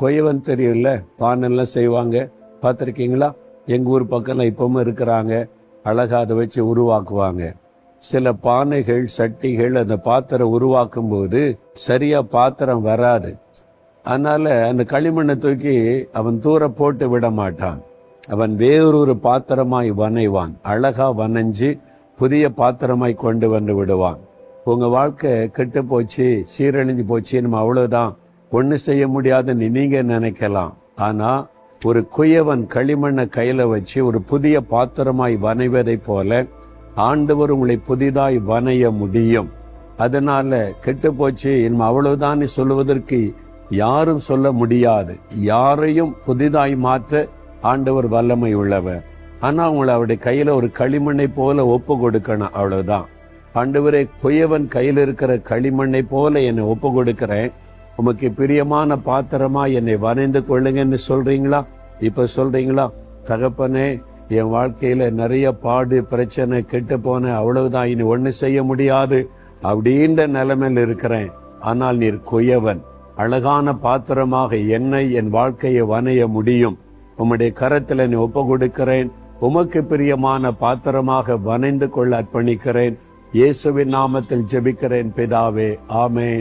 கொயவன் தெரியும்ல, பானெல்லாம் செய்வாங்க, பார்த்துருக்கீங்களா? எங்க ஊர் பக்கம்லாம் இப்பவும் இருக்கிறாங்க. அழகா அதை வச்சு உருவாக்குவாங்க. சில பானைகள், சட்டிகள், அந்த பாத்திரம் உருவாக்கும் போது சரியா பாத்திரம் வராது. அதனால அந்த களிமண்ணை தூக்கி அவன் தூர போட்டு விட மாட்டான். அவன் வேறொரு பாத்திரமாய் வனைவான். அழகா வனைஞ்சு புதிய பாத்திரமாய் கொண்டு வந்து விடுவான். உங்க வாழ்க்கை கெட்டு போச்சு, சீரழிஞ்சு போச்சு, நம்ம அவ்வளவுதான், ஒண்ணு செய்ய முடியாதுன்னு நீங்க நினைக்கலாம். ஆனா ஒரு குயவன் களிமண்ணை கையில வச்சு ஒரு புதிய பாத்திரமாய் வனைவதை போல ஆண்டவர் உங்களை புதிதாய் வனைய முடியும். அதனால கெட்டு போச்சு, நம்ம அவ்வளவுதான் சொல்லுவதற்கு யாரும் சொல்ல முடியாது. யாரையும் புதிதாய் மாற்ற ஆண்டவர் வல்லமை உள்ளவர். ஆனா உங்களை அவருடைய கையில ஒரு களிமண்ணை போல ஒப்பு கொடுக்கணும், அவ்வளவுதான். ஆண்டவரே, குயவன் கையில் இருக்கிற களிமண்ணை போல என்னை ஒப்பு கொடுக்கிறேன், உமக்கு பிரியமான பாத்திரமா என்னை வரைந்து கொள்ளுங்கன்னு சொல்றீங்களா? இப்ப சொல்றீங்களா? தகப்பனே, என் வாழ்க்கையில நிறைய பாடு, பிரச்சனை, கெட்டு போன, அவ்வளவுதான், இனி ஒண்ணு செய்ய முடியாது அப்படின்ற நிலைமையில் இருக்கிறேன். ஆனால் நீர் குயவன், அழகான பாத்திரமாக என்னை, என் வாழ்க்கையை வனைய முடியும். உம்முடைய கரத்தில் என்னை ஒப்பு கொடுக்கிறேன். உமக்கு பிரியமான பாத்திரமாக வனைந்து கொள்ள அர்ப்பணிக்கிறேன். இயேசுவின் நாமத்தில் ஜெபிக்கிறேன் பிதாவே, ஆமென்.